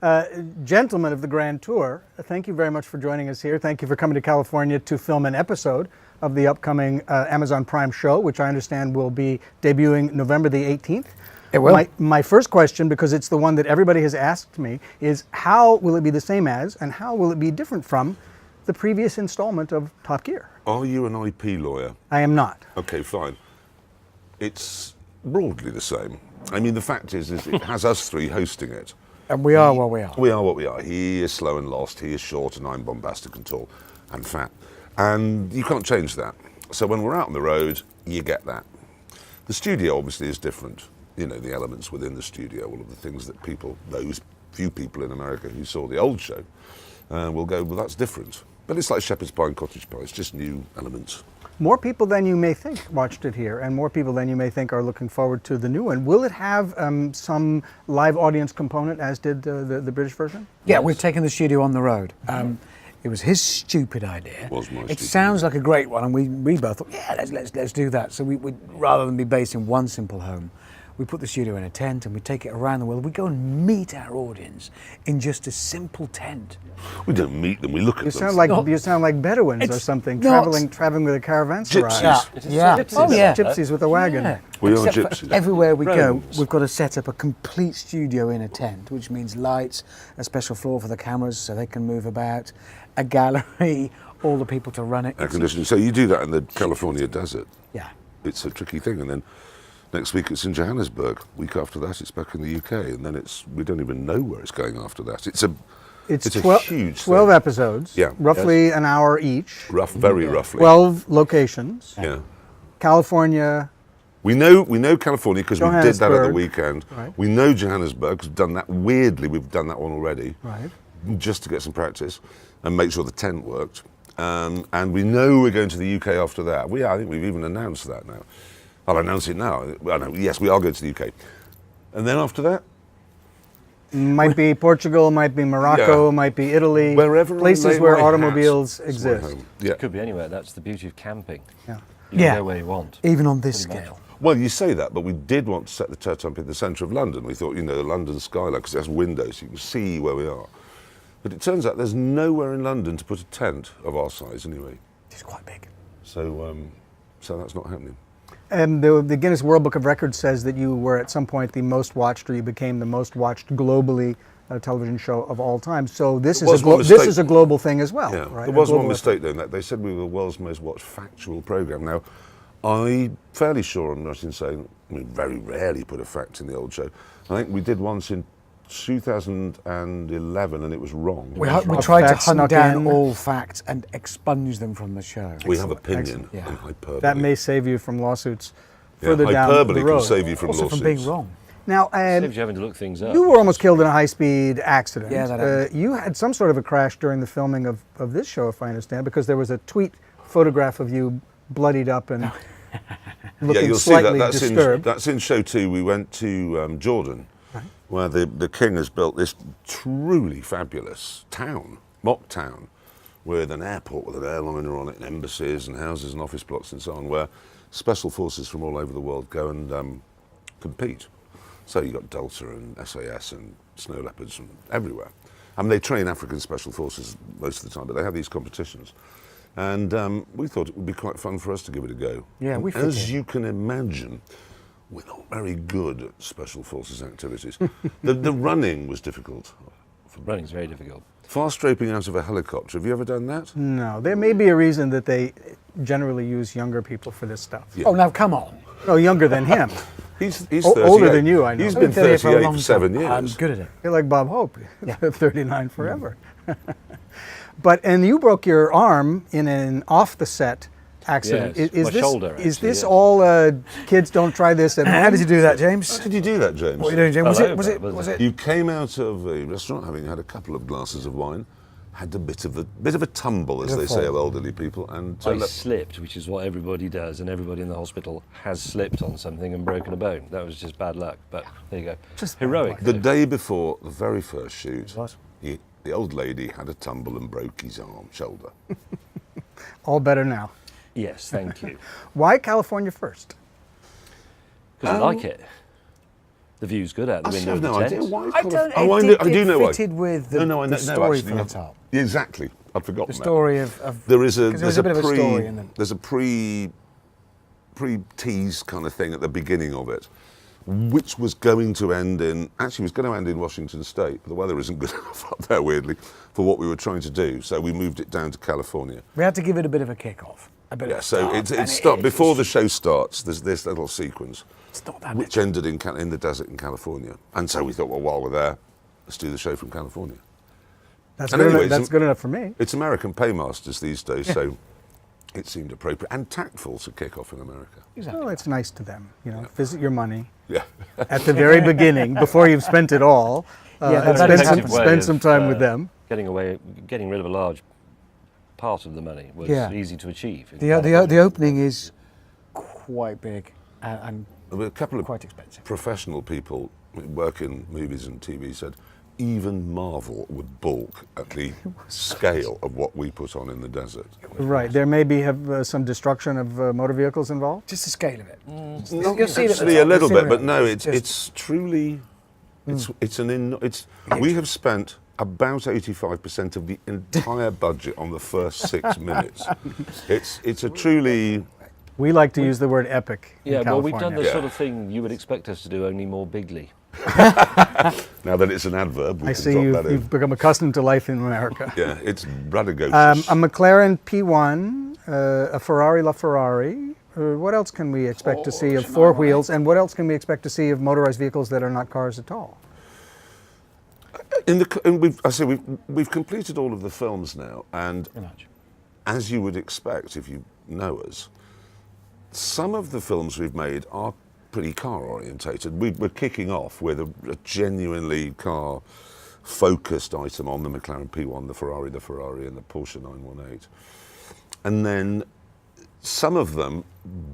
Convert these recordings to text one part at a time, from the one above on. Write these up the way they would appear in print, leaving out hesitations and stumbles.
Gentlemen of the Grand Tour, thank you very much for joining us here. Thank you for coming to California to film an episode of the upcoming Amazon Prime show, which I understand will be debuting November the 18th. It will. My first question, because it's the one that everybody has asked me, is how will it be the same as, and how will it be different from, the previous installment of Top Gear? Are you an IP lawyer? I am not. Okay, fine. It's broadly the same. I mean, the fact is it has us three hosting it. And we are what we are. We are what we are. He is slow and lost, he is short, and I'm bombastic and tall and fat. And you can't change that. So when we're out on the road, you get that. The studio obviously is different. You know, the elements within the studio, all of the things that people, those few people in America who saw the old show, will go, well, that's different. But it's like shepherd's pie and cottage pie, it's just new elements. More people than you may think watched it here, and more people than you may think are looking forward to the new one. Will it have some live audience component, as did the British version? Yeah, we've taken the studio on the road. It was his stupid idea. It was my It stupid sounds like a great one, and we both thought, yeah, let's do that. So we rather than be based in one simple home, we put the studio in a tent and we take it around the world. We go and meet our audience in just a simple tent. We don't meet them, we look at You them. sound like Bedouins or something, traveling with a caravanserai. Gypsies. Yeah. Gypsies. Oh yeah. Gypsies with a wagon. Yeah. We are Except for gypsies. everywhere we go, Romans. we've got to set up a complete studio in a tent, which means lights, a special floor for the cameras so they can move about, a gallery, all the people to run it. Air conditioning. So you do that in the California desert. Yeah. It's a tricky thing, and then next week it's in Johannesburg. Week after that it's back in the UK, and then we don't even know where it's going after that. It's a huge 12 thing. episodes, Yeah. roughly an hour each, Very roughly. 12 locations, yeah. California. We know California because we did that at the Johannesburg. weekend. Right. We know Johannesburg because we've done that. Weirdly, we've done that one already, Right. just to get some practice and make sure the tent worked. And we know we're going to the UK after that. I think we've even announced that now. I'll announce it now. Yes, we are going to the UK. And then after that, Might be Portugal, might be Morocco, Yeah. might be Italy, wherever I places lay where my automobiles hat is my exist. home. Yeah. It could be anywhere. That's the beauty of camping. Yeah. You Yeah. can go where you want. Even on this Pretty much. scale. Well, you say that, but we did want to set the tent up in the centre of London. We thought, the London skyline, because it has windows, you can see where we are. But it turns out there's nowhere in London to put a tent of our size anyway. It's quite big. So that's not happening. And the Guinness World Book of Records says that you were at some point the most watched, or you became the most watched globally television show of all time. So this was one this mistake. is a global thing as well, Yeah, right? there A was one global mistake though, in that they said we were the world's most watched factual programme. Now, I'm fairly sure I'm not in saying, very rarely put a fact in the old show. I think we did once in 2011 and it was wrong. We wrong. tried to Facts hunt snuck down in. all facts and expunge them from the show. We have opinion Yeah. and hyperbole. That may save you from lawsuits Yeah, further down the hyperbole road. can save you from Also lawsuits. from being wrong. Now, Saves you having to look things up. you were almost killed in a high-speed accident. Yeah, that happened. You had some sort of a crash during the filming of this show, if I understand, because there was a tweet photograph of you bloodied up and looking you'll see slightly that. disturbed. That's in show 2. We went to Jordan, where the king has built this truly fabulous town, mock town, with an airport with an airliner on it, and embassies and houses and office blocks and so on, where special forces from all over the world go and compete. So you've got Delta and SAS and Snow Leopards from everywhere. I mean, they train African special forces most of the time, but they have these competitions. And we thought it would be quite fun for us to give it a go. Yeah, And we fit as in. you can imagine, we're not very good at special forces activities. the running was difficult. Running's very difficult. Fast roping out of a helicopter. Have you ever done that? No, there may be a reason that they generally use younger people for this stuff. Yeah. Oh, now come on. No, younger than him. He's Older 38. than you, I know. He's I've been been doing it for a 38 long for 7 time. years. I'm good at it. You're like Bob Hope, Yeah. 39 forever. And you broke your arm in an off-the-set accident. Yes, my shoulder, Is actually, this yeah. all? Kids don't try this at How home? did you do that, James? How did you do that, James? What are you doing, James? Hello, Was it? brother. Was it? You came out of a restaurant having had a couple of glasses of wine, had a bit of a tumble, as Bit they of say fall. of elderly people, and I slipped, which is what everybody does, and everybody in the hospital has slipped on something and broken a bone. That was just bad luck, but there you go. Just bad heroic. luck. the day before the very first shoot, What? the old lady had a tumble and broke his shoulder. All better now. Yes, thank you. Why California first? Because I like it. The view's good out the I window have of the no tent. idea why it's I called don't. Oh, it I do know why. fitted with the, no, I know, the story actually, from the yeah. top. Yeah, exactly. I'd forgotten The that. story of There is a 'cause there's a bit of a pre story in them. there's a pre-tease kind of thing at the beginning of it, which was going to end in Washington State, but the weather isn't good enough up there, weirdly, for what we were trying to do. So we moved it down to California. We had to give it a bit of a kick-off. A bit of Yeah, a so start, it's and start before the it's show starts. There's this little sequence, not that which ended in the desert in California, and so we thought, well, while we're there, let's do the show from California. That's And good. anyways, That's good enough for me. It's American paymasters these days, so it seemed appropriate and tactful to kick off in America. exactly. Well, it's nice to them. You know, visit your money Yeah. at the very beginning before you've spent it all. Yeah, and that spend is some, effective way spend of, some time with them. Getting rid of a large part of the money was Yeah. easy to achieve. The opening is quite big and There were a couple of quite expensive. professional people who work in movies and TV said even Marvel would balk at the scale of what we put on in the desert. Right. There may be some destruction of motor vehicles involved. Just the scale of it. Not You'll see it at the actually top, a little you'll see bit, it. but no, Just- it's truly we have spent about 85% of the entire budget on the first 6 minutes. It's a truly We like to use the word epic. Yeah, in well, we've done California. the sort of thing you would expect us to do, only more bigly. now that it's an adverb. We I can see drop that in. you've become accustomed to life in America. Yeah, it's braggadocious. A McLaren P1, a Ferrari LaFerrari. What else can we expect to see of four wheels? And what else can we expect to see of motorized vehicles that are not cars at all? We've completed all of the films now, and Pretty much. as you would expect if you know us, some of the films we've made are pretty car orientated. We're kicking off with a genuinely car focused item on the McLaren P1, the Ferrari, and the Porsche 918. And then some of them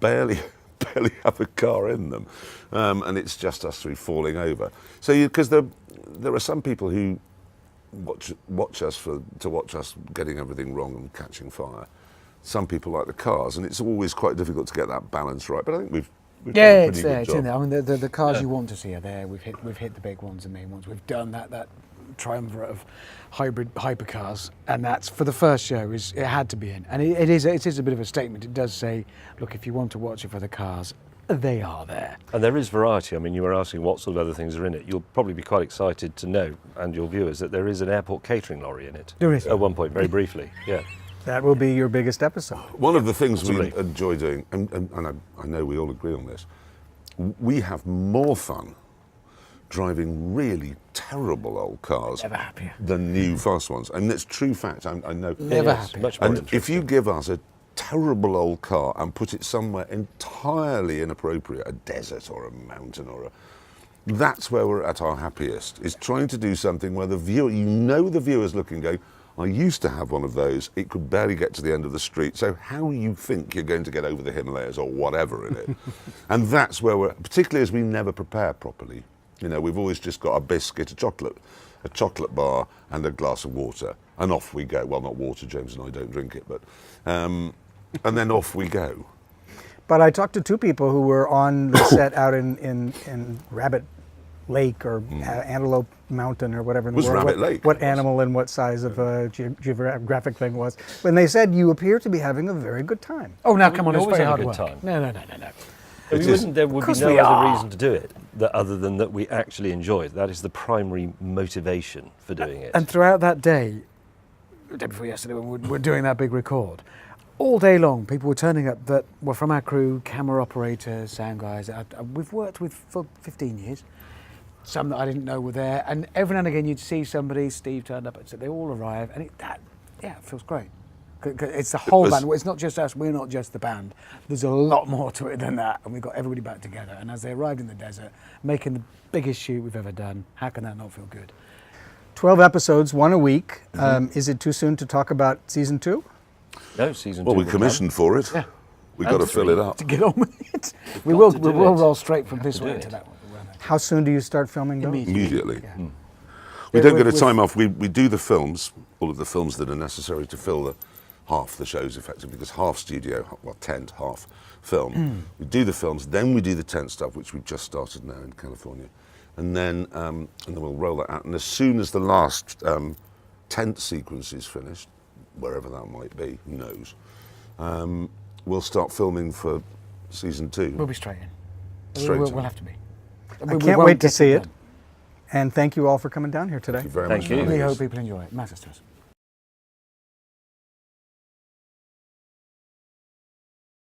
barely have a car in them, and it's just us three falling over. So, because there are some people who watch us getting everything wrong and catching fire. Some people like the cars, and it's always quite difficult to get that balance right. But I think we've done Yeah, a it's pretty there. good It's job. in there. I mean, the cars you want to see are there. We've hit the big ones, the main ones. We've done that triumvirate of hybrid hypercars, and that's for the first show. It had to be in, and it is a bit of a statement. It does say, look, if you want to watch it for the cars, they are there. And there is variety. I mean, you were asking what sort of other things are in it. You'll probably be quite excited to know, and your viewers, that there is an airport catering lorry in it. There is. At one point, very briefly, yeah. That will be your biggest episode. One of the things we Absolutely. enjoy doing, and I know we all agree on this, we have more fun driving really terrible old cars Never happier. than new fast ones. And it's true fact. I know. Never Yes, happy. much more And interesting. if you give us a terrible old car and put it somewhere entirely inappropriate, a desert or a mountain that's where we're at our happiest, is trying to do something where the viewer, the viewer's looking going, I used to have one of those, it could barely get to the end of the street, so how do you think you're going to get over the Himalayas or whatever in it? And that's where we're, particularly as we never prepare properly. You know, we've always just got a biscuit, a chocolate bar and a glass of water, and off we go. Well, not water, James and I don't drink it, but, and then off we go. But I talked to two people who were on the set out in Rabbit Lake or Antelope Mountain or whatever. In the Was world, Rabbit what, Lake, What it was. animal and what size of geographic thing was. And they said you appear to be having a very good time. Oh, now come on, We it's always very have a hard good work. time. No. There would be course no we other are. reason to do it other than that we actually enjoy it. That is the primary motivation for doing it. And throughout that day, the day before yesterday, when we were doing that big record, all day long, people were turning up that were from our crew, camera operators, sound guys. We've worked with for 15 years. Some that I didn't know were there, and every now and again you'd see somebody. Steve turned up, and so they all arrive, and it feels great. 'Cause it's the whole band. It's not just us. We're not just the band. There's a lot more to it than that, and we got everybody back together. And as they arrived in the desert, making the biggest shoot we've ever done, how can that not feel good? 12 episodes, one a week. Is it too soon to talk about season 2? No, season Well, 2 we will commissioned for it. Yeah. We've And got to fill it up. To get on with it, we got will. to We do will it. roll straight from this to way do to it. that one. How soon do you start filming those? Immediately. Yeah. We Yeah, don't get a with- time off. We do the films, all of the films that are necessary to fill half the shows effectively, because half studio, well, tent, half film. We do the films, then we do the tent stuff, which we've just started now in California. and then we'll roll that out. And as soon as the last tent sequence is finished, wherever that might be, who knows, we'll start filming for season 2. We'll be straight in. Straight We'll in. have to be. I can't wait to see it. And thank you all for coming down here today. Thank you very Thank much. you. for We having hope us. people enjoy it. Matters to us.